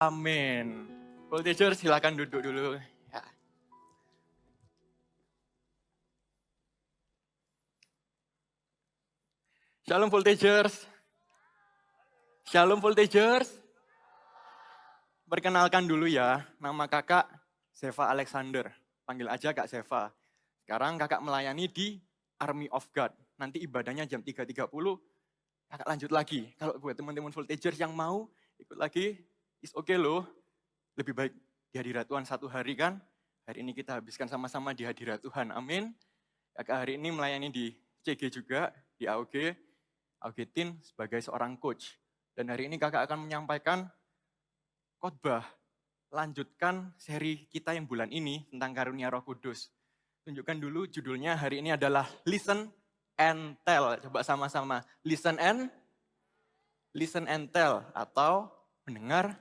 Amin. Voltager silakan duduk dulu. Ya. Shalom Voltagers. Shalom Voltagers. Perkenalkan dulu ya, nama kakak Zeva Alexander. Panggil aja Kak Zeva. Sekarang kakak melayani di Army of God. Nanti ibadahnya jam 3.30, kakak lanjut lagi. Kalau buat teman-teman Voltagers yang mau ikut lagi, is okay loh. Lebih baik di hadirat Tuhan satu hari kan. Hari ini kita habiskan sama-sama di hadirat Tuhan. Amin. Kakak hari ini melayani di CG juga, di AOG Teen sebagai seorang coach. Dan hari ini kakak akan menyampaikan khotbah, lanjutkan seri kita yang bulan ini tentang karunia Roh Kudus. Tunjukkan dulu judulnya hari ini adalah Listen and Tell. Coba sama-sama. Listen and Tell atau mendengar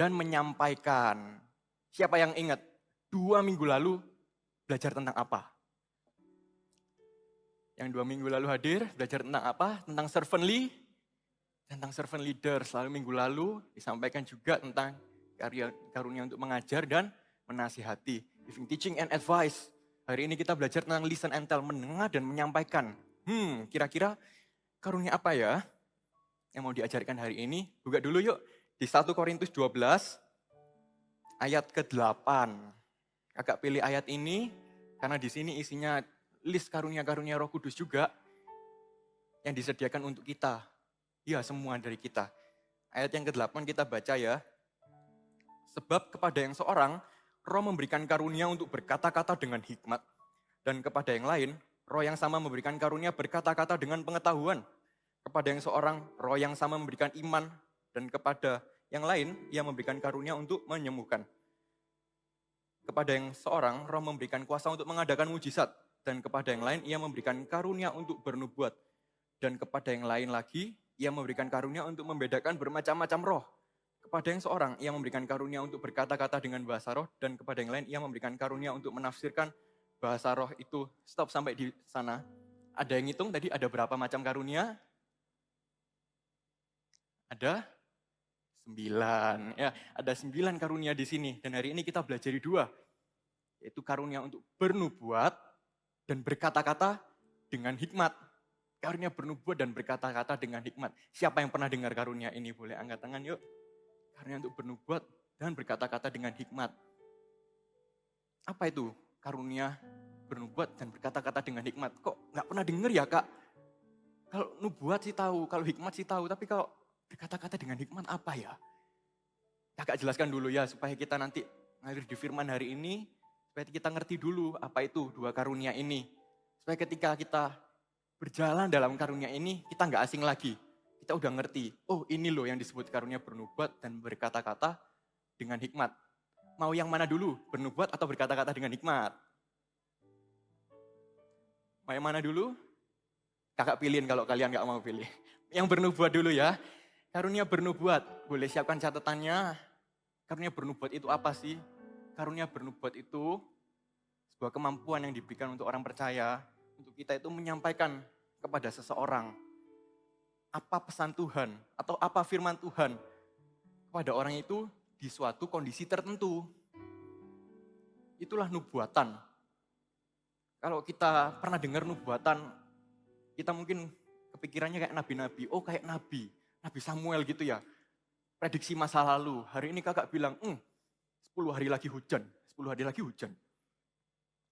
dan menyampaikan. Siapa yang ingat 2 minggu lalu belajar tentang apa? Yang 2 minggu lalu hadir, belajar tentang apa? Tentang servant leader. Lalu minggu lalu disampaikan juga tentang karunia untuk mengajar dan menasihati. Giving teaching and advice. Hari ini kita belajar tentang listen and tell, mendengar dan menyampaikan. Kira-kira karunia apa ya yang mau diajarkan hari ini? Buka dulu yuk di 1 Korintus 12 ayat ke-8. Kakak pilih ayat ini karena di sini isinya list karunia-karunia Roh Kudus juga yang disediakan untuk kita. Ya, semua dari kita. Ayat yang ke-8 kita baca ya. Sebab kepada yang seorang, Roh memberikan karunia untuk berkata-kata dengan hikmat. Dan kepada yang lain, Roh yang sama memberikan karunia berkata-kata dengan pengetahuan. Kepada yang seorang, Roh yang sama memberikan iman. Dan kepada yang lain, Ia memberikan karunia untuk menyembuhkan. Kepada yang seorang, Roh memberikan kuasa untuk mengadakan mujizat. Dan kepada yang lain, Ia memberikan karunia untuk bernubuat. Dan kepada yang lain lagi, Ia memberikan karunia untuk membedakan bermacam-macam roh. Kepada yang seorang, Ia memberikan karunia untuk berkata-kata dengan bahasa roh. Dan kepada yang lain, Ia memberikan karunia untuk menafsirkan bahasa roh itu. Stop sampai di sana. Ada yang hitung tadi ada berapa macam karunia? Ada 9. Ya, ada 9 karunia di sini. Dan hari ini kita belajar 2. Yaitu karunia untuk bernubuat dan berkata-kata dengan hikmat. Karunia bernubuat dan berkata-kata dengan hikmat. Siapa yang pernah dengar karunia ini? Boleh angkat tangan yuk. Karunia untuk bernubuat dan berkata-kata dengan hikmat. Apa itu karunia bernubuat dan berkata-kata dengan hikmat? Kok nggak pernah dengar ya kak? Kalau nubuat sih tahu, kalau hikmat sih tahu. Tapi kalau berkata-kata dengan hikmat apa ya? Kakak jelaskan dulu ya supaya kita nanti ngalir di firman hari ini. Supaya kita ngerti dulu apa itu 2 karunia ini. Supaya ketika kita berjalan dalam karunia ini, kita nggak asing lagi. Kita udah ngerti, oh ini loh yang disebut karunia bernubuat dan berkata-kata dengan hikmat. Mau yang mana dulu, bernubuat atau berkata-kata dengan hikmat? Mau yang mana dulu? Kakak pilihin kalau kalian nggak mau pilih. Yang bernubuat dulu ya. Karunia bernubuat, boleh siapkan catatannya. Karunia bernubuat itu apa sih? Karunia bernubuat itu sebuah kemampuan yang diberikan untuk orang percaya. Untuk kita itu menyampaikan kepada seseorang apa pesan Tuhan atau apa firman Tuhan kepada orang itu di suatu kondisi tertentu. Itulah nubuatan. Kalau kita pernah dengar nubuatan, kita mungkin kepikirannya kayak nabi-nabi. Oh kayak nabi Samuel gitu ya. Prediksi masa lalu. Hari ini kakak bilang, 10 hari lagi hujan. 10 hari lagi hujan.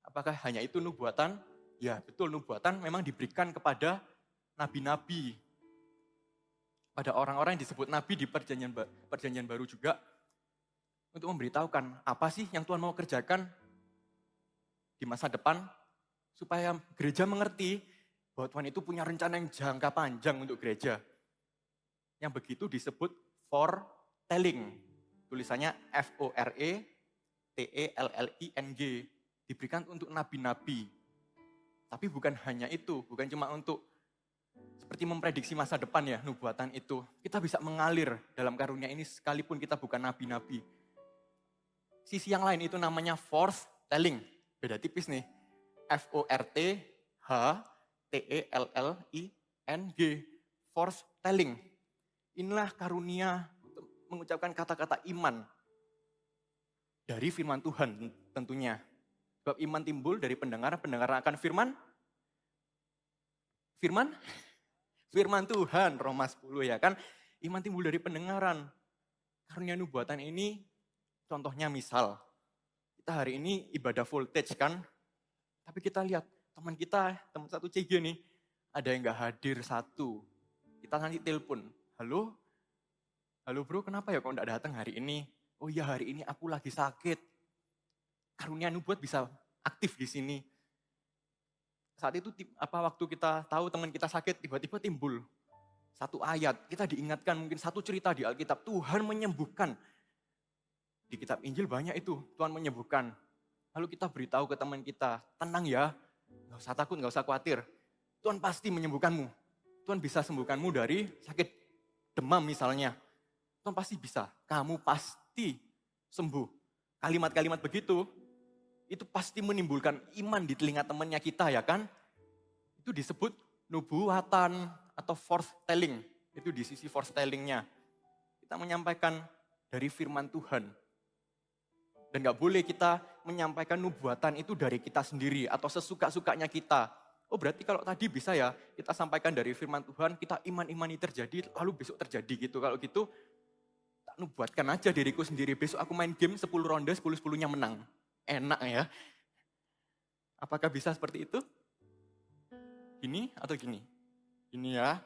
Apakah hanya itu nubuatan? Ya betul, nubuatan memang diberikan kepada nabi-nabi. Pada orang-orang yang disebut nabi di perjanjian baru juga. Untuk memberitahukan apa sih yang Tuhan mau kerjakan di masa depan. Supaya gereja mengerti bahwa Tuhan itu punya rencana yang jangka panjang untuk gereja. Yang begitu disebut foretelling. Tulisannya F-O-R-E-T-E-L-L-I-N-G. Diberikan untuk nabi-nabi. Tapi bukan hanya itu, bukan cuma untuk seperti memprediksi masa depan ya, nubuatan itu. Kita bisa mengalir dalam karunia ini sekalipun kita bukan nabi-nabi. Sisi yang lain itu namanya foretelling. Beda tipis nih. F-O-R-T-H-T-E-L-L-I-N-G. Foretelling. Inilah karunia mengucapkan kata-kata iman dari firman Tuhan tentunya. Sebab iman timbul dari pendengaran akan firman Tuhan, Roma 10 ya kan. Iman timbul dari pendengaran. Karunia nubuatan ini contohnya misal, kita hari ini ibadah voltage kan, tapi kita lihat teman satu CG nih, ada yang gak hadir satu. Kita nanti telepon, halo bro kenapa ya kok gak datang hari ini? Oh iya hari ini aku lagi sakit. Karunia nubuat bisa aktif di sini. Saat itu waktu kita tahu teman kita sakit, tiba-tiba timbul satu ayat, kita diingatkan mungkin satu cerita di Alkitab, Tuhan menyembuhkan. Di kitab Injil banyak itu, Tuhan menyembuhkan. Lalu kita beritahu ke teman kita, tenang ya, gak usah takut, gak usah khawatir. Tuhan pasti menyembuhkanmu. Tuhan bisa sembuhkanmu dari sakit demam misalnya. Tuhan pasti bisa, kamu pasti sembuh. Kalimat-kalimat begitu, itu pasti menimbulkan iman di telinga temannya kita ya kan. Itu disebut nubuatan atau foretelling. Itu di sisi foretellingnya. Kita menyampaikan dari firman Tuhan. Dan gak boleh kita menyampaikan nubuatan itu dari kita sendiri atau sesuka-sukanya kita. Oh berarti kalau tadi bisa ya kita sampaikan dari firman Tuhan, kita iman-imani terjadi, lalu besok terjadi gitu. Kalau gitu, tak nubuatkan aja diriku sendiri. Besok aku main game 10 ronde, 10-10-nya menang. Enak ya. Apakah bisa seperti itu? Gini atau gini? Gini ya,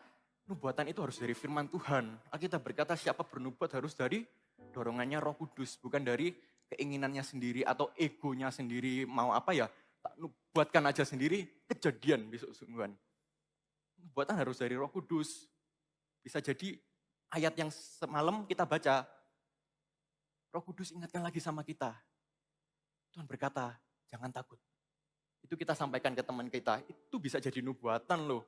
nubuatan itu harus dari firman Tuhan. Alkitab berkata siapa bernubuat harus dari dorongannya Roh Kudus, bukan dari keinginannya sendiri atau egonya sendiri. Mau apa ya, tak nubuatkan aja sendiri, kejadian besok sungguhan. Nubuatan harus dari Roh Kudus. Bisa jadi ayat yang semalam kita baca, Roh Kudus ingatkan lagi sama kita. Tuhan berkata, jangan takut. Itu kita sampaikan ke teman kita, itu bisa jadi nubuatan loh.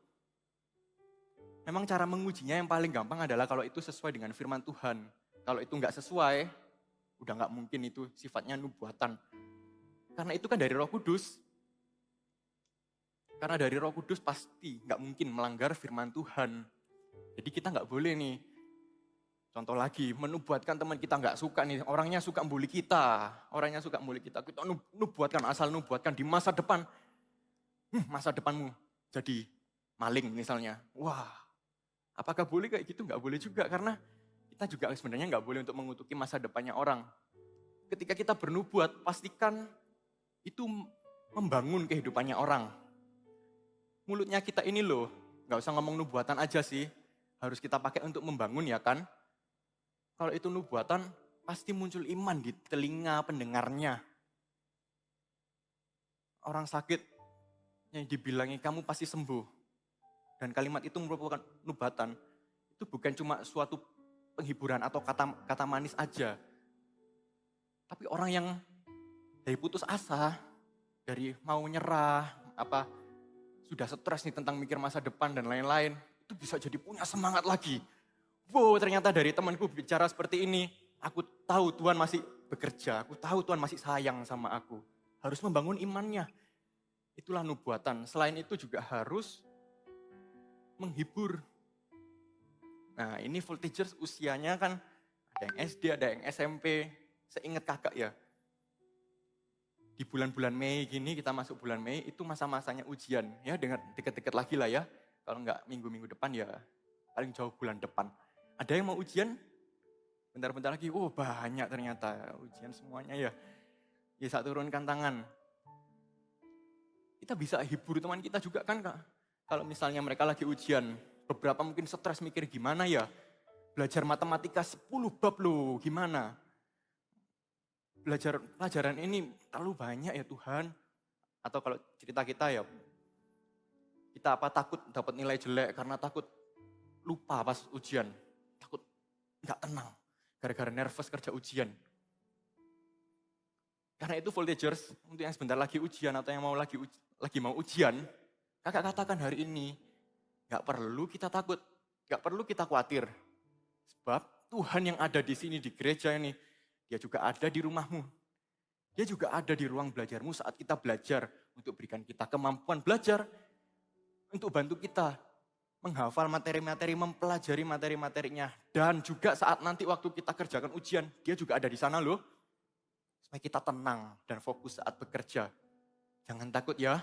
Memang cara mengujinya yang paling gampang adalah kalau itu sesuai dengan firman Tuhan. Kalau itu nggak sesuai, udah nggak mungkin itu sifatnya nubuatan. Karena itu kan dari Roh Kudus. Karena dari Roh Kudus pasti nggak mungkin melanggar firman Tuhan. Jadi kita nggak boleh nih. Contoh lagi, menubuatkan teman kita nggak suka nih, orangnya suka bully kita. Kita nubuatkan, asal nubuatkan di masa depan. Masa depanmu jadi maling misalnya. Wah, apakah boleh kayak gitu? Nggak boleh juga, karena kita juga sebenarnya nggak boleh untuk mengutuki masa depannya orang. Ketika kita bernubuat, pastikan itu membangun kehidupannya orang. Mulutnya kita ini loh, nggak usah ngomong nubuatan aja sih, harus kita pakai untuk membangun ya kan. Kalau itu nubuatan, pasti muncul iman di telinga pendengarnya. Orang sakit yang dibilangi kamu pasti sembuh. Dan kalimat itu merupakan nubuatan. Itu bukan cuma suatu penghiburan atau kata manis aja. Tapi orang yang dari putus asa, dari mau nyerah, sudah stres nih tentang mikir masa depan dan lain-lain, itu bisa jadi punya semangat lagi. Wow, ternyata dari temanku bicara seperti ini, aku tahu Tuhan masih bekerja, aku tahu Tuhan masih sayang sama aku. Harus membangun imannya. Itulah nubuatan. Selain itu juga harus menghibur. Nah ini voltagers usianya kan ada yang SD, ada yang SMP. Seingat kakak ya, di bulan-bulan Mei gini, kita masuk bulan Mei, itu masa-masanya ujian. Ya dengan deket-deket lagi lah ya. Kalau enggak minggu-minggu depan ya paling jauh bulan depan. Ada yang mau ujian, bentar-bentar lagi, banyak ternyata ujian semuanya ya. Ya saat turunkan tangan. Kita bisa hibur teman kita juga kan Kak. Kalau misalnya mereka lagi ujian, beberapa mungkin stres mikir gimana ya. Belajar matematika 10 bab loh, gimana. Belajar pelajaran ini terlalu banyak ya Tuhan. Atau kalau cerita kita ya, kita takut dapat nilai jelek karena takut lupa pas ujian. Takut nggak tenang, gara-gara nervous kerja ujian. Karena itu voltagers, untuk yang sebentar lagi ujian atau yang mau lagi mau ujian, kakak katakan hari ini, nggak perlu kita takut, nggak perlu kita khawatir. Sebab Tuhan yang ada di sini di gereja ini, Dia juga ada di rumahmu. Dia juga ada di ruang belajarmu saat kita belajar untuk berikan kita kemampuan belajar, untuk bantu kita menghafal materi-materi, mempelajari materi-materinya. Dan juga saat nanti waktu kita kerjakan ujian, dia juga ada di sana loh. Supaya kita tenang dan fokus saat bekerja. Jangan takut ya.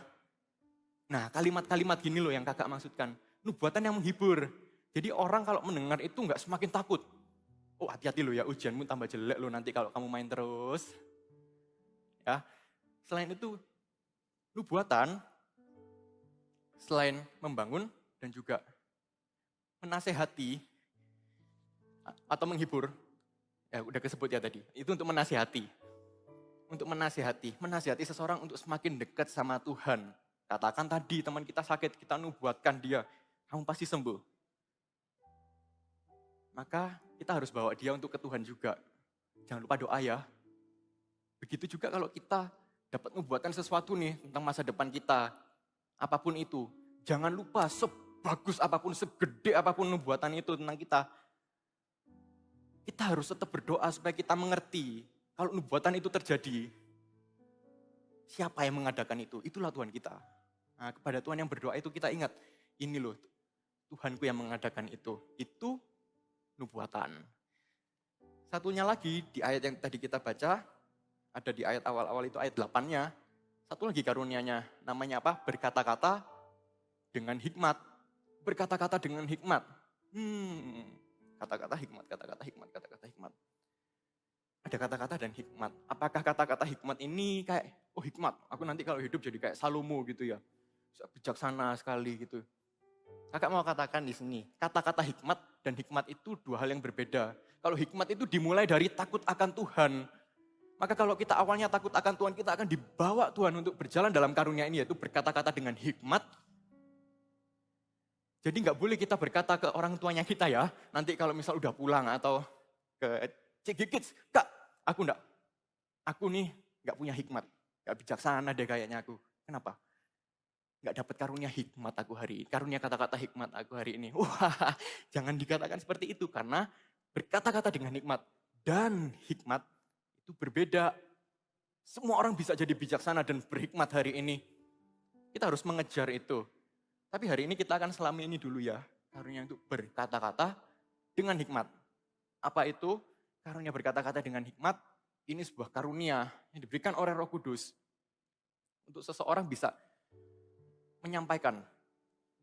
Nah, kalimat-kalimat gini loh yang kakak maksudkan. Nubuatan yang menghibur. Jadi orang kalau mendengar itu nggak semakin takut. Oh, hati-hati loh ya, ujianmu tambah jelek loh nanti kalau kamu main terus. Ya. Selain itu, nubuatan selain membangun dan juga menasehati atau menghibur, ya udah kesebut ya tadi, itu untuk menasehati. Untuk menasehati seseorang untuk semakin dekat sama Tuhan. Katakan tadi teman kita sakit, kita nubuatkan dia, kamu pasti sembuh. Maka kita harus bawa dia untuk ke Tuhan juga. Jangan lupa doa ya. Begitu juga kalau kita dapat nubuatkan sesuatu nih tentang masa depan kita. Apapun itu, jangan lupa sebagus apapun, segede apapun nubuatan itu tentang kita. Kita harus tetap berdoa supaya kita mengerti. Kalau nubuatan itu terjadi, siapa yang mengadakan itu? Itulah Tuhan kita. Nah, kepada Tuhan yang berdoa itu kita ingat, ini loh Tuhanku yang mengadakan itu. Itu nubuatan. Satunya lagi di ayat yang tadi kita baca, ada di ayat awal-awal itu ayat 8-nya. Satu lagi karunianya, namanya apa? Berkata-kata dengan hikmat. Berkata-kata dengan hikmat. Kata-kata hikmat, kata-kata hikmat, kata-kata hikmat. Ada kata-kata dan hikmat. Apakah kata-kata hikmat ini kayak, oh hikmat, aku nanti kalau hidup jadi kayak Salomo gitu ya. Bijaksana sekali gitu. Kakak mau katakan di sini, kata-kata hikmat dan hikmat itu dua hal yang berbeda. Kalau hikmat itu dimulai dari takut akan Tuhan. Maka kalau kita awalnya takut akan Tuhan, kita akan dibawa Tuhan untuk berjalan dalam karunia ini, yaitu berkata-kata dengan hikmat. Jadi nggak boleh kita berkata ke orang tuanya kita ya, nanti kalau misal udah pulang atau ke Cigikits, Kak, aku nih nggak punya hikmat, nggak bijaksana deh kayaknya aku. Kenapa? Nggak dapat karunia hikmat aku hari ini, karunia kata-kata hikmat aku hari ini. Wah, jangan dikatakan seperti itu, karena berkata-kata dengan hikmat dan hikmat itu berbeda. Semua orang bisa jadi bijaksana dan berhikmat hari ini. Kita harus mengejar itu. Tapi hari ini kita akan selami ini dulu ya, karunia untuk berkata-kata dengan hikmat. Apa itu? Karunia berkata-kata dengan hikmat, ini sebuah karunia yang diberikan oleh Roh Kudus. Untuk seseorang bisa menyampaikan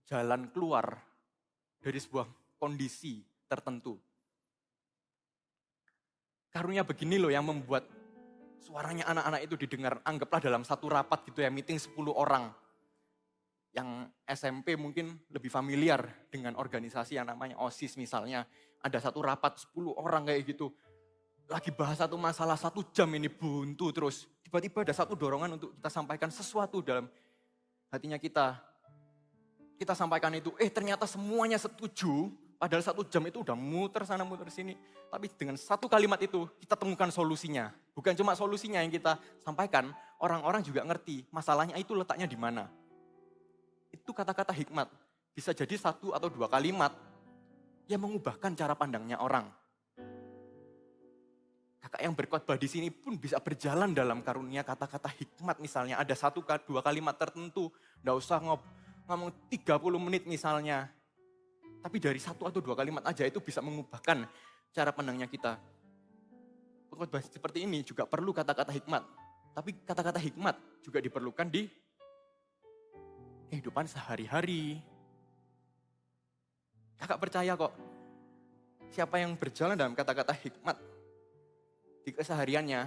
jalan keluar dari sebuah kondisi tertentu. Karunia begini loh yang membuat suaranya anak-anak itu didengar. Anggaplah dalam satu rapat gitu ya, meeting 10 orang. Yang SMP mungkin lebih familiar dengan organisasi yang namanya OSIS misalnya. Ada satu rapat 10 orang kayak gitu. Lagi bahas satu masalah 1 jam ini buntu terus. Tiba-tiba ada satu dorongan untuk kita sampaikan sesuatu dalam hatinya kita. Kita sampaikan itu, ternyata semuanya setuju. Padahal 1 jam itu udah muter sana muter sini. Tapi dengan satu kalimat itu kita temukan solusinya. Bukan cuma solusinya yang kita sampaikan, orang-orang juga ngerti masalahnya itu letaknya di mana. Itu kata-kata hikmat. Bisa jadi 1 atau 2 kalimat yang mengubahkan cara pandangnya orang. Kakak yang berkhotbah di sini pun bisa berjalan dalam karunia kata-kata hikmat misalnya. Ada 1-2 kalimat tertentu, nggak usah ngomong 30 menit misalnya. Tapi dari 1 atau 2 kalimat aja itu bisa mengubahkan cara pandangnya kita. Khotbah seperti ini juga perlu kata-kata hikmat. Tapi kata-kata hikmat juga diperlukan di kehidupan sehari-hari. Kakak percaya kok, siapa yang berjalan dalam kata-kata hikmat di kesehariannya,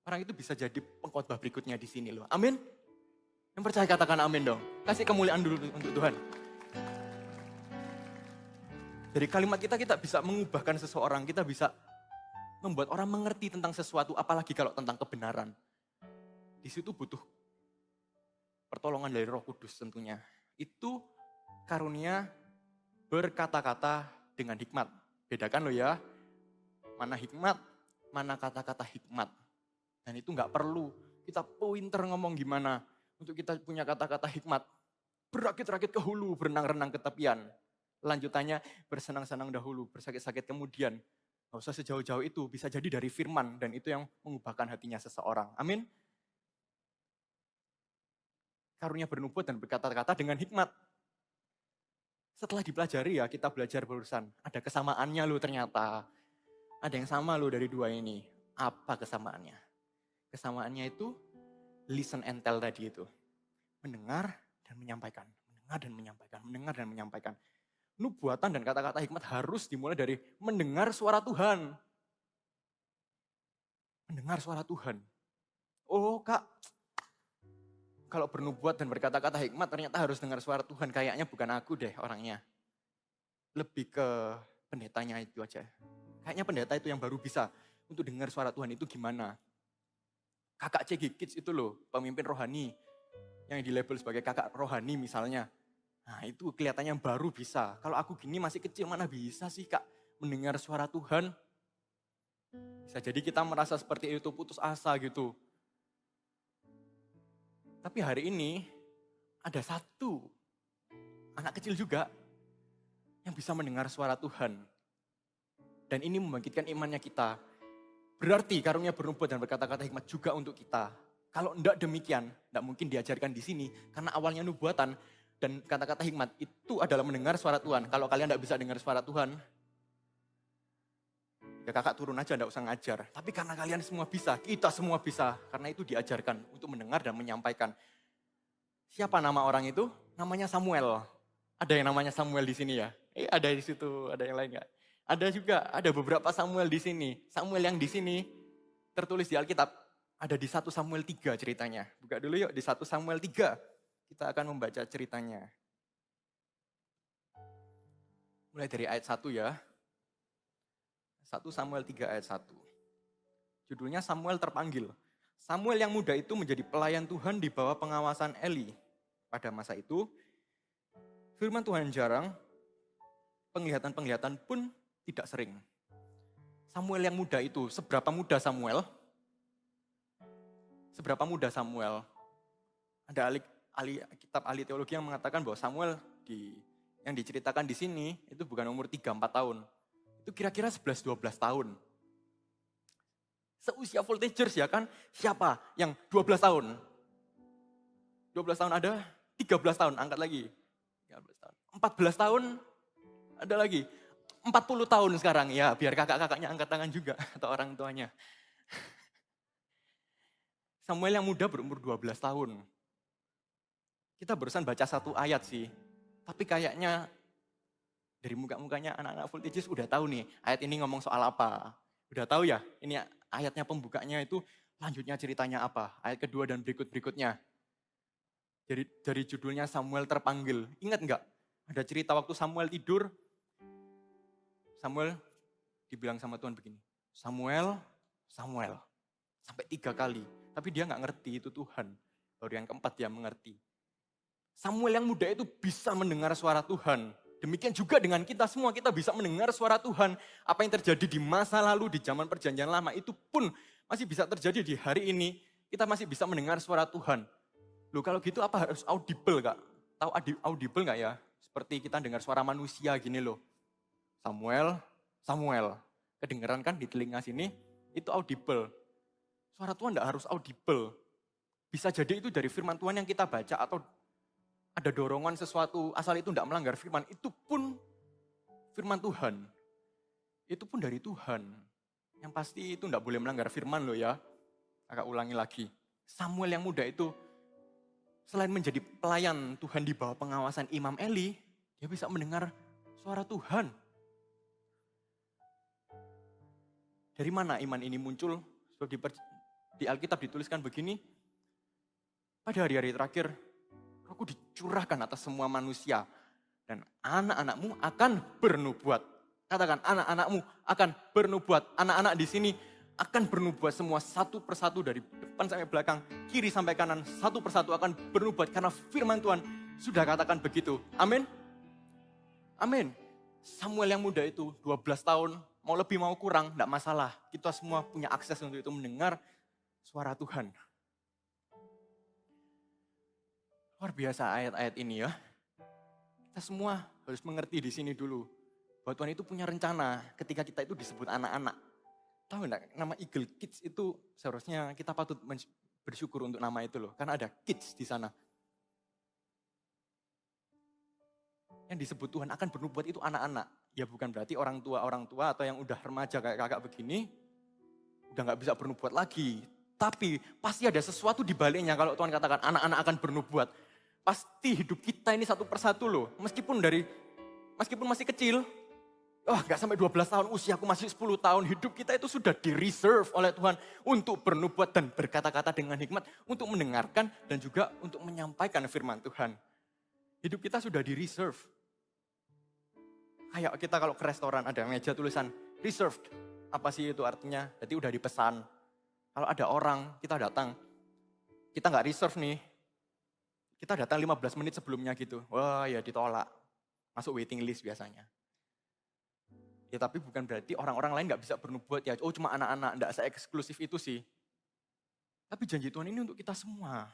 orang itu bisa jadi pengkhotbah berikutnya di sini loh. Amin. Yang percaya katakan amin dong. Kasih kemuliaan dulu untuk Tuhan. Dari kalimat kita bisa mengubahkan seseorang, kita bisa membuat orang mengerti tentang sesuatu, apalagi kalau tentang kebenaran. Di situ butuh pertolongan dari Roh Kudus tentunya. Itu karunia berkata-kata dengan hikmat. Bedakan loh ya, mana hikmat, mana kata-kata hikmat. Dan itu nggak perlu kita pinter ngomong gimana untuk kita punya kata-kata hikmat. Berakit-rakit ke hulu, berenang-renang ke tepian. Lanjutannya bersenang-senang dahulu, bersakit-sakit kemudian. Gak usah sejauh-jauh itu, bisa jadi dari firman dan itu yang mengubahkan hatinya seseorang. Amin. Karunia bernubuat dan berkata-kata dengan hikmat. Setelah dipelajari ya, kita belajar barusan. Ada kesamaannya loh ternyata. Ada yang sama loh dari dua ini. Apa kesamaannya? Kesamaannya itu listen and tell tadi itu. Mendengar dan menyampaikan. Mendengar dan menyampaikan. Mendengar dan menyampaikan. Nubuatan dan kata-kata hikmat harus dimulai dari mendengar suara Tuhan. Mendengar suara Tuhan. Oh kak, kalau bernubuat dan berkata-kata hikmat ternyata harus dengar suara Tuhan. Kayaknya bukan aku deh orangnya. Lebih ke pendetanya itu aja. Kayaknya pendeta itu yang baru bisa untuk dengar suara Tuhan itu gimana. Kakak CG Kids itu loh, pemimpin rohani. Yang dilabel sebagai kakak rohani misalnya. Nah itu kelihatannya baru bisa. Kalau aku gini masih kecil mana bisa sih kak mendengar suara Tuhan. Bisa jadi kita merasa seperti itu putus asa gitu. Tapi hari ini ada satu anak kecil juga yang bisa mendengar suara Tuhan. Dan ini membangkitkan imannya kita. Berarti karunia bernubuat dan berkata-kata hikmat juga untuk kita. Kalau enggak demikian, enggak mungkin diajarkan di sini. Karena awalnya nubuatan dan kata-kata hikmat itu adalah mendengar suara Tuhan. Kalau kalian enggak bisa dengar suara Tuhan, ya kakak turun aja, enggak usah ngajar. Tapi karena kalian semua bisa, kita semua bisa. Karena itu diajarkan untuk mendengar dan menyampaikan. Siapa nama orang itu? Namanya Samuel. Ada yang namanya Samuel di sini ya? Ada di situ, ada yang lain enggak? Ada juga, ada beberapa Samuel di sini. Samuel yang di sini tertulis di Alkitab. Ada di 1 Samuel 3 ceritanya. Buka dulu yuk di 1 Samuel 3. Kita akan membaca ceritanya. Mulai dari ayat 1 ya. 1 Samuel 3 ayat 1. Judulnya Samuel terpanggil. Samuel yang muda itu menjadi pelayan Tuhan di bawah pengawasan Eli. Pada masa itu, firman Tuhan jarang, penglihatan-penglihatan pun tidak sering. Samuel yang muda itu, seberapa muda Samuel? Seberapa muda Samuel? Ada kitab ahli teologi yang mengatakan bahwa Samuel yang diceritakan di sini itu bukan umur 3-4 tahun. Itu kira-kira 11-12 tahun. Seusia voltagers ya kan? Siapa yang 12 tahun? 12 tahun ada, 13 tahun angkat lagi. 13 tahun. 14 tahun ada lagi. 40 tahun sekarang ya, biar kakak-kakaknya angkat tangan juga atau orang tuanya. Samuel yang muda berumur 12 tahun. Kita barusan baca satu ayat sih. Tapi kayaknya dari muka-mukanya anak-anak voltages udah tahu nih ayat ini ngomong soal apa. Udah tahu ya ini ayatnya pembukanya itu lanjutnya ceritanya apa. Ayat kedua dan berikut-berikutnya. Dari judulnya Samuel terpanggil. Ingat enggak? Ada cerita waktu Samuel tidur. Samuel dibilang sama Tuhan begini. Samuel, Samuel. Sampai 3 kali. Tapi dia enggak ngerti itu Tuhan. Baru yang keempat dia mengerti. Samuel yang muda itu bisa mendengar suara Tuhan. Demikian juga dengan kita semua, kita bisa mendengar suara Tuhan. Apa yang terjadi di masa lalu, di zaman perjanjian lama, itu pun masih bisa terjadi di hari ini. Kita masih bisa mendengar suara Tuhan. Loh kalau gitu apa harus audible Kak? Tahu audible gak ya? Seperti kita dengar suara manusia gini loh. Samuel, Samuel. Kedengeran kan di telinga sini, itu audible. Suara Tuhan gak harus audible. Bisa jadi itu dari firman Tuhan yang kita baca atau ada dorongan sesuatu asal itu tidak melanggar firman, itu pun firman Tuhan. Itu pun dari Tuhan. Yang pasti itu tidak boleh melanggar firman loh ya. Agak ulangi lagi. Samuel yang muda itu selain menjadi pelayan Tuhan di bawah pengawasan Imam Eli, dia bisa mendengar suara Tuhan. Dari mana iman ini muncul? Di Alkitab dituliskan begini, pada hari-hari terakhir, Rohku dicurahkan atas semua manusia. Dan anak-anakmu akan bernubuat. Katakan, anak-anakmu akan bernubuat. Anak-anak di sini akan bernubuat semua satu persatu dari depan sampai belakang, kiri sampai kanan, satu persatu akan bernubuat. Karena firman Tuhan sudah katakan begitu. Amin. Amin. Samuel yang muda itu 12 tahun, mau lebih mau kurang, tidak masalah. Kita semua punya akses untuk itu mendengar suara Tuhan. Luar biasa ayat-ayat ini ya. Kita semua harus mengerti di sini dulu. Bahwa Tuhan itu punya rencana ketika kita itu disebut anak-anak. Tahu enggak, nama Eagle Kids itu seharusnya kita patut bersyukur untuk nama itu loh. Karena ada kids di sana. yang disebut Tuhan akan bernubuat itu anak-anak. Ya bukan berarti orang tua atau yang udah remaja kayak kakak begini, udah gak bisa bernubuat lagi. Tapi pasti ada sesuatu di baliknya kalau Tuhan katakan anak-anak akan bernubuat. Pasti hidup kita ini satu persatu loh. Meskipun masih kecil, gak sampai 12 tahun, usiaku masih 10 tahun. Hidup kita itu sudah di-reserve oleh Tuhan untuk bernubuat dan berkata-kata dengan hikmat. Untuk mendengarkan dan juga untuk menyampaikan firman Tuhan. Hidup kita sudah di-reserve. Kayak kita kalau ke restoran ada meja tulisan reserved. Apa sih itu artinya? Jadi udah dipesan. Kalau ada orang, kita datang. Kita gak reserve nih. Kita datang 15 menit sebelumnya gitu. Wah ya ditolak. Masuk waiting list biasanya. Ya tapi bukan berarti orang-orang lain gak bisa bernubuat ya. Oh cuma anak-anak, gak se-eksklusif itu sih. Tapi janji Tuhan ini untuk kita semua.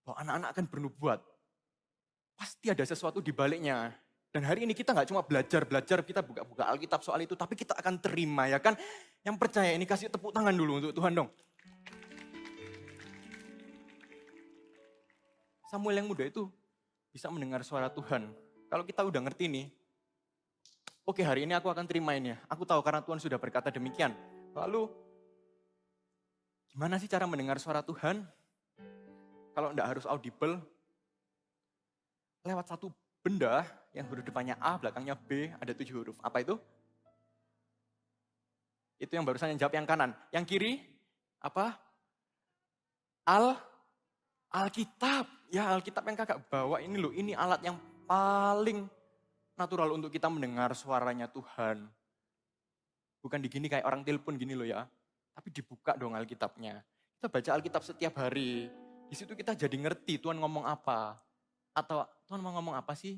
Bahwa anak-anak akan bernubuat. Pasti ada sesuatu di baliknya. Dan hari ini kita gak cuma belajar, kita buka-buka Alkitab soal itu, tapi kita akan terima ya kan. Yang percaya ini kasih tepuk tangan dulu untuk Tuhan dong. Samuel yang muda itu bisa mendengar suara Tuhan. Kalau kita udah ngerti nih, oke hari ini aku akan terimain ya. Aku tahu karena Tuhan sudah berkata demikian. Lalu, gimana sih cara mendengar suara Tuhan? Kalau enggak harus audible, lewat satu benda yang huruf depannya A, belakangnya B, ada 7 huruf. Apa itu? Itu yang barusan yang jawab yang kanan. Yang kiri, apa? Alkitab. Ya Alkitab yang kakak bawa ini loh, ini alat yang paling natural untuk kita mendengar suaranya Tuhan. Bukan digini kayak orang telepon gini loh ya. Tapi dibuka dong Alkitabnya. Kita baca Alkitab setiap hari. Di situ kita jadi ngerti Tuhan ngomong apa. Atau Tuhan mau ngomong apa sih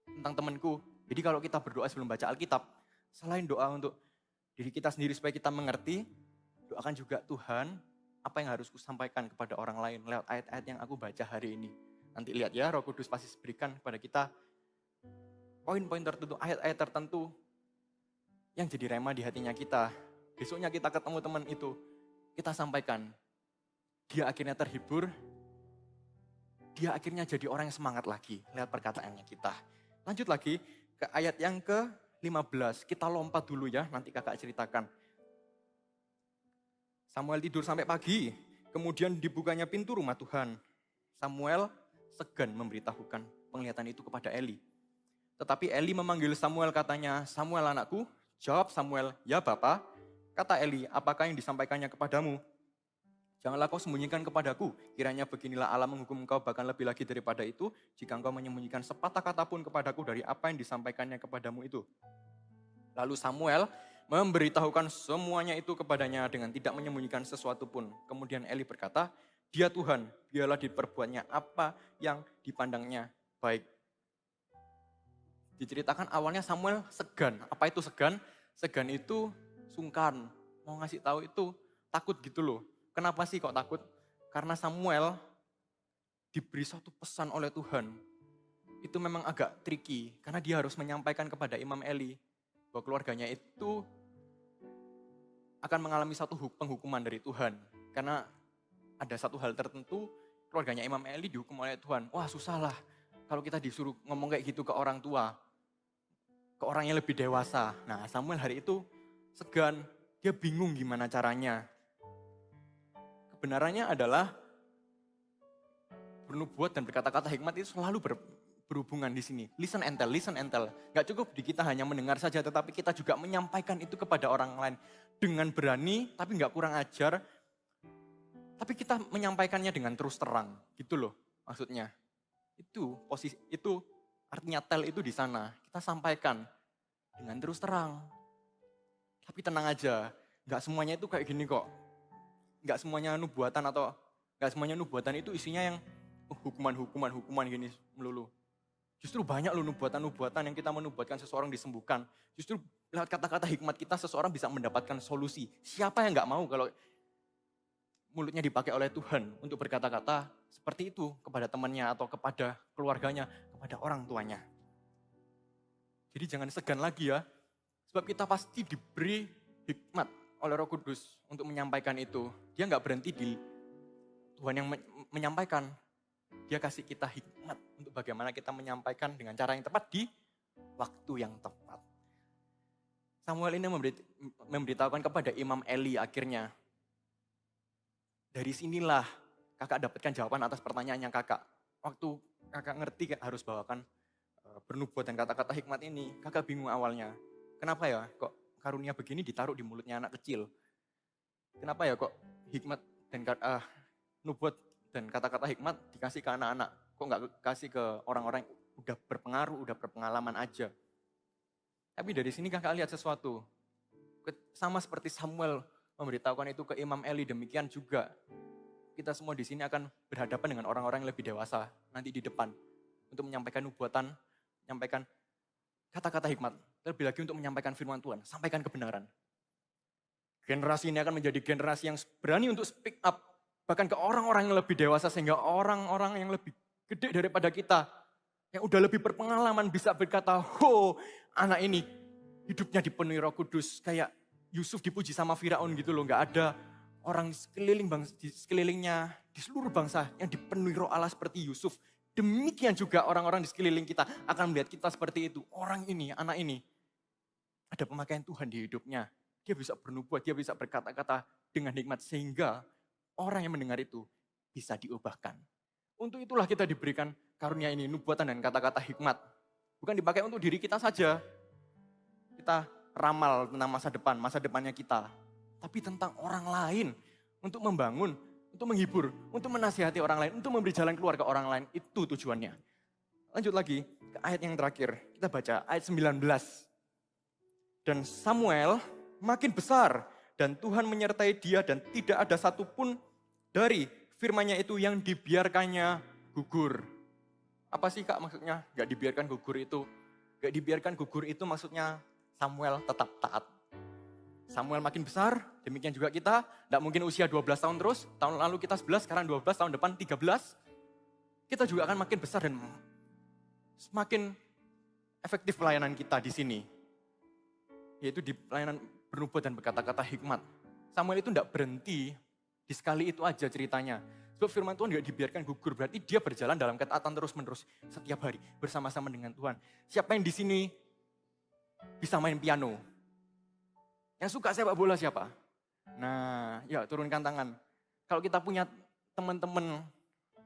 tentang temanku. Jadi kalau kita berdoa sebelum baca Alkitab, selain doa untuk diri kita sendiri supaya kita mengerti, doakan juga Tuhan apa yang harus kusampaikan kepada orang lain lewat ayat-ayat yang aku baca hari ini. Nanti lihat ya, Roh Kudus pasti berikan kepada kita poin-poin tertentu, ayat-ayat tertentu yang jadi rema di hatinya kita. Besoknya kita ketemu teman itu, kita sampaikan. Dia akhirnya terhibur, dia akhirnya jadi orang yang semangat lagi lewat perkataannya kita. Lanjut lagi ke ayat yang ke-15. Kita lompat dulu ya, nanti kakak ceritakan. Samuel tidur sampai pagi, kemudian dibukanya pintu rumah Tuhan. Samuel segan memberitahukan penglihatan itu kepada Eli. Tetapi Eli memanggil Samuel katanya, Samuel anakku, jawab Samuel, ya Bapa. Kata Eli, apakah yang disampaikannya kepadamu? Janganlah kau sembunyikan kepadaku, kiranya beginilah Allah menghukum engkau bahkan lebih lagi daripada itu, jika engkau menyembunyikan sepatah kata pun kepadaku dari apa yang disampaikannya kepadamu itu. Lalu Samuel memberitahukan semuanya itu kepadanya dengan tidak menyembunyikan sesuatu pun. Kemudian Eli berkata, dia Tuhan, biarlah diperbuatnya apa yang dipandangnya baik. Diceritakan awalnya Samuel segan. Apa itu segan? Segan itu sungkan. Mau ngasih tahu itu takut gitu loh. Kenapa sih kok takut? Karena Samuel diberi suatu pesan oleh Tuhan. Itu memang agak tricky. Karena dia harus menyampaikan kepada Imam Eli bahwa keluarganya itu akan mengalami satu penghukuman dari Tuhan. Karena ada satu hal tertentu, keluarganya Imam Eli dihukum oleh Tuhan. Wah susah lah kalau kita disuruh ngomong kayak gitu ke orang tua. Ke orang yang lebih dewasa. Nah Samuel hari itu segan. Dia bingung gimana caranya. Kebenarannya adalah bernubuat dan berkata-kata hikmat itu selalu berhubungan di sini. Listen and tell, listen and tell. Gak cukup di kita hanya mendengar saja, tetapi kita juga menyampaikan itu kepada orang lain. Dengan berani, tapi gak kurang ajar. Tapi kita menyampaikannya dengan terus terang. Gitu loh maksudnya. Itu artinya tell itu di sana. Kita sampaikan dengan terus terang. Tapi tenang aja, gak semuanya itu kayak gini kok. Gak semuanya nubuatan itu isinya yang hukuman gini melulu. Justru banyak loh nubuatan yang kita menubuatkan seseorang disembuhkan. Justru lewat kata-kata hikmat kita seseorang bisa mendapatkan solusi. Siapa yang gak mau kalau mulutnya dipakai oleh Tuhan untuk berkata-kata seperti itu kepada temannya atau kepada keluarganya, kepada orang tuanya. Jadi jangan segan lagi ya. Sebab kita pasti diberi hikmat oleh Roh Kudus untuk menyampaikan itu. Dia gak berhenti di Tuhan yang menyampaikan. Dia kasih kita hikmat untuk bagaimana kita menyampaikan dengan cara yang tepat di waktu yang tepat. Samuel ini memberitahukan kepada Imam Eli akhirnya. Dari sinilah kakak dapatkan jawaban atas pertanyaannya kakak. Waktu kakak ngerti harus bawakan bernubuat dan kata-kata hikmat ini, kakak bingung awalnya. Kenapa ya kok karunia begini ditaruh di mulutnya anak kecil? Kenapa ya kok hikmat dan nubuat dan kata-kata hikmat dikasih ke anak-anak? Kok nggak kasih ke orang-orang yang udah berpengaruh, udah berpengalaman aja? Tapi dari sini kakak lihat sesuatu. Sama seperti Samuel memberitahukan itu ke Imam Eli, demikian juga kita semua di sini akan berhadapan dengan orang-orang yang lebih dewasa nanti di depan untuk menyampaikan nubuatan, menyampaikan kata-kata hikmat, terlebih lagi untuk menyampaikan firman Tuhan, sampaikan kebenaran. Generasi ini akan menjadi generasi yang berani untuk speak up, bahkan ke orang-orang yang lebih dewasa, sehingga orang-orang yang lebih gede daripada kita, yang udah lebih berpengalaman bisa berkata, anak ini hidupnya dipenuhi Roh Kudus, kayak Yusuf dipuji sama Firaun gitu loh, gak ada orang di sekelilingnya, di seluruh bangsa yang dipenuhi Roh Allah seperti Yusuf. Demikian juga orang-orang di sekeliling kita akan melihat kita seperti itu. Orang ini, anak ini, ada pemakaian Tuhan di hidupnya. Dia bisa bernubuat, dia bisa berkata-kata dengan nikmat. Sehingga orang yang mendengar itu bisa diubahkan. Untuk itulah kita diberikan karunia ini, nubuatan dan kata-kata hikmat. Bukan dipakai untuk diri kita saja. Kita ramal tentang masa depannya kita. Tapi tentang orang lain, untuk membangun, untuk menghibur, untuk menasihati orang lain, untuk memberi jalan keluar ke orang lain. Itu tujuannya. Lanjut lagi ke ayat yang terakhir. Kita baca ayat 19. Dan Samuel makin besar dan Tuhan menyertai dia dan tidak ada satupun dari firman-Nya itu yang dibiarkannya gugur. Apa sih kak maksudnya gak dibiarkan gugur itu? Gak dibiarkan gugur itu maksudnya Samuel tetap taat. Samuel makin besar, demikian juga kita. Tidak mungkin usia 12 tahun terus. Tahun lalu kita 11, sekarang 12, tahun depan 13. Kita juga akan makin besar dan semakin efektif pelayanan kita di sini. Yaitu di pelayanan bernubuat dan berkata-kata hikmat. Samuel itu tidak berhenti di sekali itu aja ceritanya. Sebab firman Tuhan tidak dibiarkan gugur. Berarti dia berjalan dalam ketaatan terus-menerus setiap hari bersama-sama dengan Tuhan. Siapa yang di sini bisa main piano? Yang suka sepak bola siapa? Nah, ya turunkan tangan. Kalau kita punya teman-teman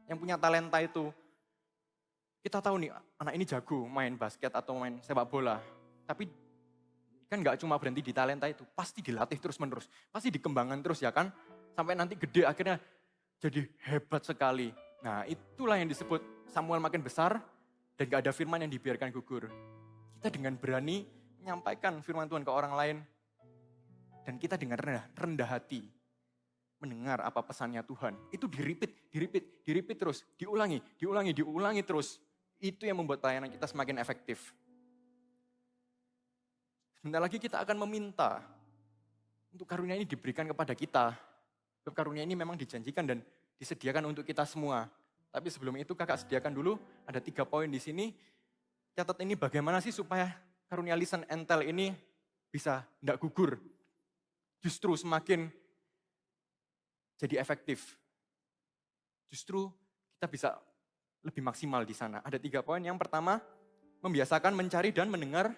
yang punya talenta itu, kita tahu nih anak ini jago main basket atau main sepak bola. Tapi kan gak cuma berhenti di talenta itu, pasti dilatih terus-menerus. Pasti dikembangkan terus ya kan? Sampai nanti gede akhirnya jadi hebat sekali. Nah itulah yang disebut Samuel makin besar dan gak ada firman yang dibiarkan gugur. Kita dengan berani menyampaikan firman Tuhan ke orang lain. Dan kita dengan rendah hati mendengar apa pesannya Tuhan. Itu di-repeat terus. Diulangi terus. Itu yang membuat pelayanan kita semakin efektif. Sebentar lagi kita akan meminta untuk karunia ini diberikan kepada kita. Sebab karunia ini memang dijanjikan dan disediakan untuk kita semua. Tapi sebelum itu kakak sediakan dulu, ada 3 poin di sini. Catat ini bagaimana sih supaya karunia lisan entel ini bisa tidak gugur. Justru semakin jadi efektif. Justru kita bisa lebih maksimal di sana. Ada 3 poin. Yang pertama, membiasakan mencari dan mendengar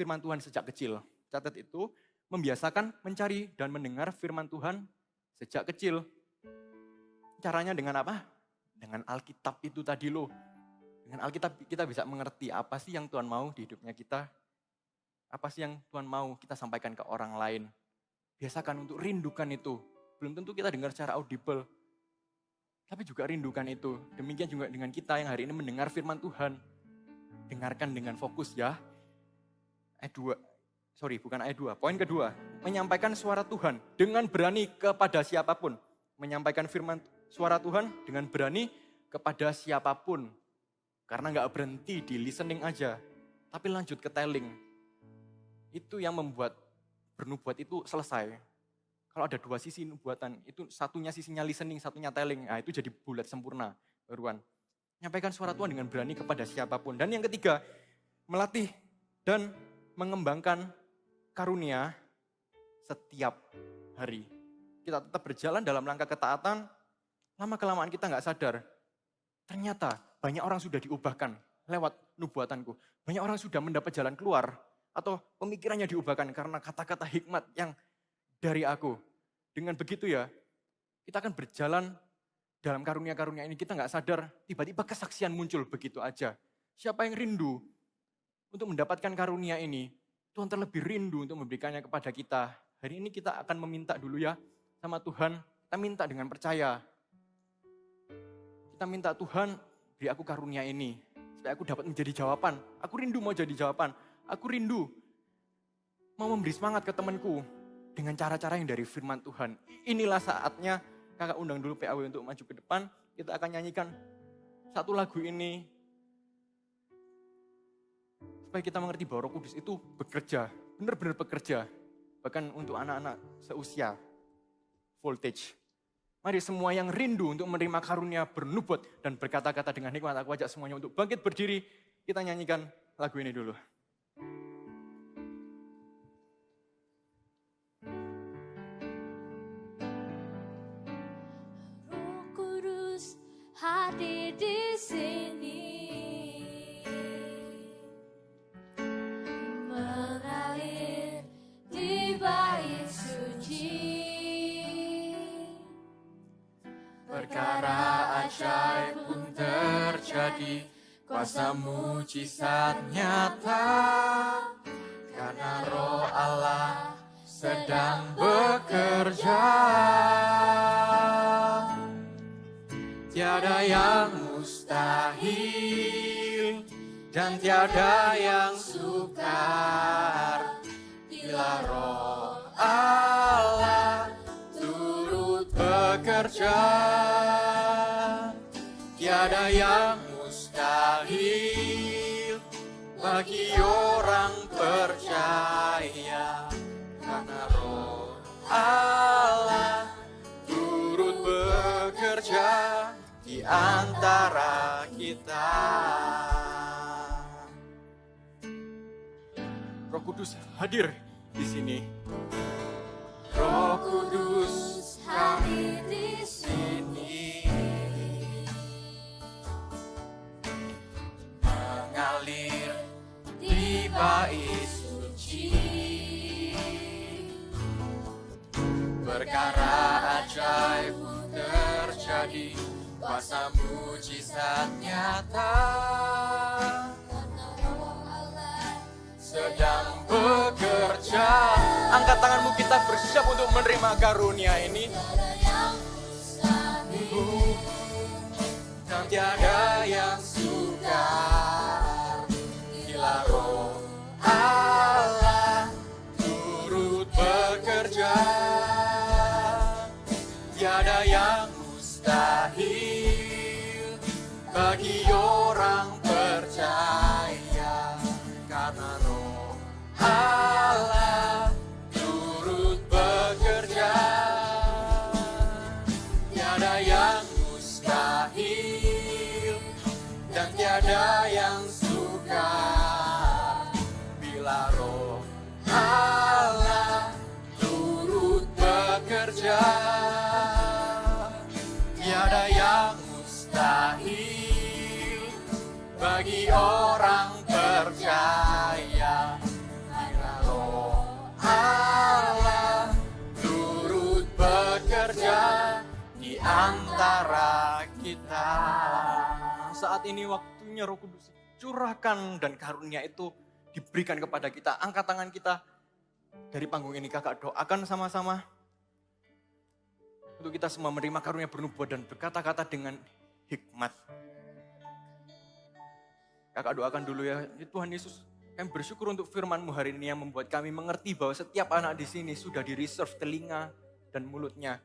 firman Tuhan sejak kecil. Catat itu, membiasakan mencari dan mendengar firman Tuhan sejak kecil. Caranya dengan apa? Dengan Alkitab itu tadi loh. Dengan Alkitab kita bisa mengerti apa sih yang Tuhan mau di hidupnya kita. Apa sih yang Tuhan mau kita sampaikan ke orang lain. Biasakan untuk rindukan itu. Belum tentu kita dengar secara audible. Tapi juga rindukan itu. Demikian juga dengan kita yang hari ini mendengar firman Tuhan. Dengarkan dengan fokus ya. Ayat 2. Poin kedua. Menyampaikan suara Tuhan dengan berani kepada siapapun. Menyampaikan firman suara Tuhan dengan berani kepada siapapun. Karena gak berhenti di listening aja. Tapi lanjut ke telling. Itu yang membuat bernubuat itu selesai. Kalau ada 2 sisi nubuatan, itu satunya sisinya listening, satunya telling. Nah, itu jadi bulat sempurna, baruan. Menyampaikan suara Tuhan dengan berani kepada siapapun. Dan yang ketiga, melatih dan mengembangkan karunia setiap hari. Kita tetap berjalan dalam langkah ketaatan, lama-kelamaan kita nggak sadar, ternyata banyak orang sudah diubahkan lewat nubuatanku. Banyak orang sudah mendapat jalan keluar atau pemikirannya diubahkan karena kata-kata hikmat yang dari aku. Dengan begitu ya, kita akan berjalan dalam karunia-karunia ini. Kita nggak sadar, tiba-tiba kesaksian muncul begitu aja. Siapa yang rindu untuk mendapatkan karunia ini, Tuhan terlebih rindu untuk memberikannya kepada kita. Hari ini kita akan meminta dulu ya sama Tuhan. Kita minta dengan percaya. Kita minta Tuhan, beri aku karunia ini. Supaya aku dapat menjadi jawaban. Aku rindu mau jadi jawaban. Aku rindu mau memberi semangat ke temanku dengan cara-cara yang dari firman Tuhan. Inilah saatnya kakak undang dulu PAW untuk maju ke depan. Kita akan nyanyikan satu lagu ini. Supaya kita mengerti bahwa Roh Kudus itu bekerja. Benar-benar bekerja. Bahkan untuk anak-anak seusia. Voltage. Mari semua yang rindu untuk menerima karunia bernubuat dan berkata-kata dengan hikmat, aku ajak semuanya untuk bangkit berdiri. Kita nyanyikan lagu ini dulu. Roh Kudus hadir di sini, mengalir di bait suci. Perkara ajaib pun terjadi, kuasa mujizat nyata. Karena Roh Allah sedang bekerja. Tiada yang mustahil dan tiada yang sukar. Bila Roh Allah turut bekerja. Tiada yang mustahil bagi orang percaya. Karena Roh Allah turut bekerja di antara kita. Roh Kudus hadir di sini. Roh Kudus hadir di sini, mengalir di bait suci. Perkara ajaib terjadi, kuasa mujizat nyata. Karena Roh Allah sedang bekerja. Angkat tanganmu, kita bersiap untuk menerima karunia ini. Dan tiada yang sukar. Bila Roh Allah turut bekerja. Tiada yang mustahil bagi orang percaya. Karena Roh Allah turut bekerja. Tiada yang mustahil dan tiada yang sukar. Bila Roh Allah turut bekerja. Tiada yang mustahil bagi orang percaya. Bila Roh Allah turut bekerja di antara kita. Saat ini waktunya Roh Kudus curahkan dan karunia itu diberikan kepada kita. Angkat tangan kita dari panggung ini, kakak doakan sama-sama. Untuk kita semua menerima karunia bernubuat dan berkata-kata dengan hikmat. Kakak doakan dulu ya, Tuhan Yesus, kami bersyukur untuk firman-Mu hari ini yang membuat kami mengerti bahwa setiap anak di sini sudah di-reserve telinga dan mulutnya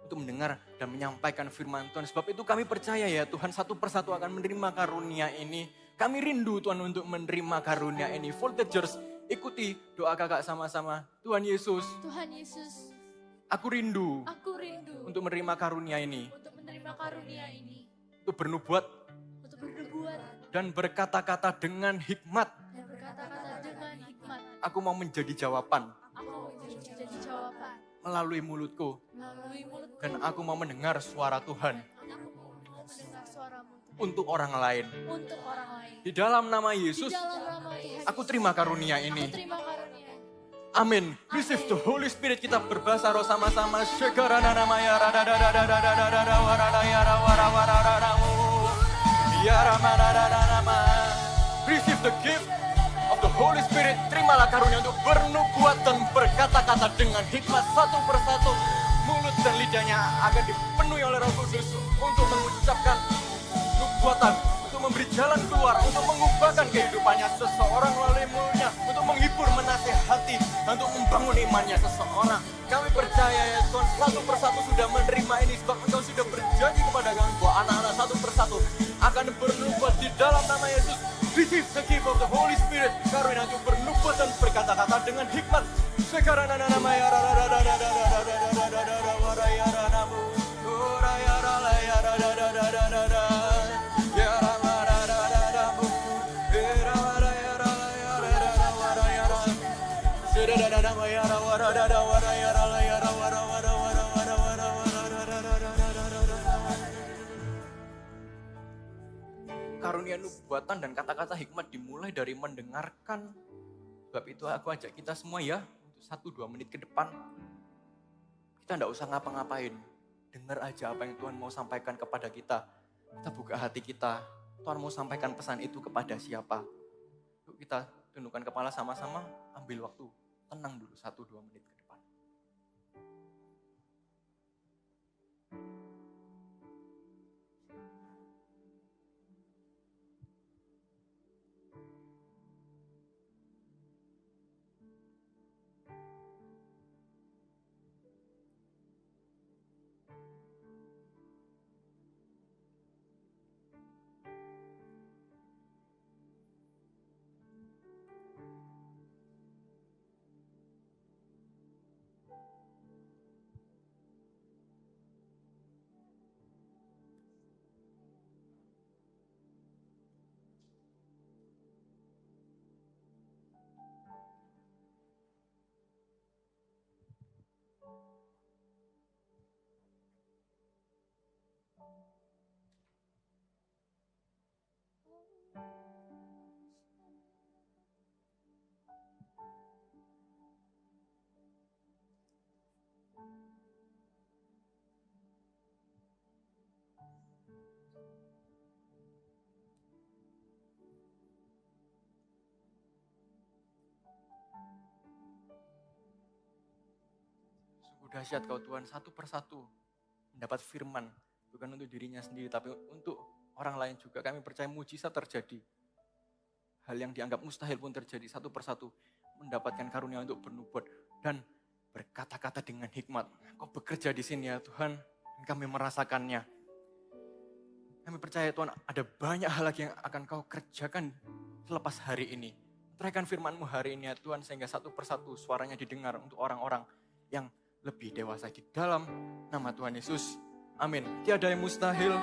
untuk mendengar dan menyampaikan firman Tuhan. Sebab itu kami percaya ya Tuhan, satu persatu akan menerima karunia ini. Kami rindu Tuhan untuk menerima karunia ini. Voltagers, ikuti doa kakak sama-sama. Tuhan Yesus, Tuhan Yesus, aku rindu untuk menerima karunia ini. untuk menerima karunia ini, Untuk bernubuat untuk bernubuat dan berkata-kata dengan hikmat. dan berkata-kata dengan hikmat. Aku mau menjadi jawaban. Aku mau menjadi jawaban. melalui mulutku. melalui mulutku. Dan aku mau mendengar suara Tuhan Aku mau mendengar suaramu Tuhan. untuk orang lain. Untuk orang lain. Di dalam nama Di Yesus, dalam nama Tuhan aku Yesus, terima karunia aku ini. terima karunia. Amin. Receive the Holy Spirit. Kita berbahasa roh sama-sama. Receive the gift of the Holy Spirit. Terimalah karunia untuk bernubuat dan berkata-kata dengan hikmat satu persatu. Mulut dan lidahnya akan dipenuhi oleh Roh Kudus untuk mengucapkan nubuatan, untuk memberi jalan keluar, untuk mengubahkan kehidupannya seseorang melalui mulutnya, untuk menghibur, menasehati, dan untuk membangun imannya seseorang. Kami percaya ya Tuhan, satu persatu sudah menerima ini sebab Engkau sudah berjanji kepada kami bahwa anak-anak satu persatu akan bernubuat di dalam nama Yesus. Receive the gift of the Holy Spirit. Karunia untuk bernubuat dan berkata-kata dengan hikmat. Sekarang nama ya karunia nubuatan dan kata-kata hikmat dimulai dari mendengarkan. Sebab itu aku ajak kita semua ya, untuk 1-2 menit ke depan. Kita tidak usah ngapa-ngapain. Dengar aja apa yang Tuhan mau sampaikan kepada kita. Kita buka hati kita. Tuhan mau sampaikan pesan itu kepada siapa. Yuk kita tundukkan kepala sama-sama, ambil waktu. Tenang dulu 1-2 menit ke depan. Sungguh dahsyat kau Tuhan, satu persatu mendapat firman. Bukan untuk dirinya sendiri, tapi untuk orang lain juga. Kami percaya mujizat terjadi. Hal yang dianggap mustahil pun terjadi satu persatu. Mendapatkan karunia untuk bernubuat dan berkata-kata dengan hikmat. Kau bekerja di sini ya Tuhan, dan kami merasakannya. Kami percaya Tuhan, ada banyak hal lagi yang akan kau kerjakan selepas hari ini. Teraikan firman-Mu hari ini ya Tuhan, sehingga satu persatu suaranya didengar untuk orang-orang yang lebih dewasa di dalam nama Tuhan Yesus. Amin. Tiada yang mustahil.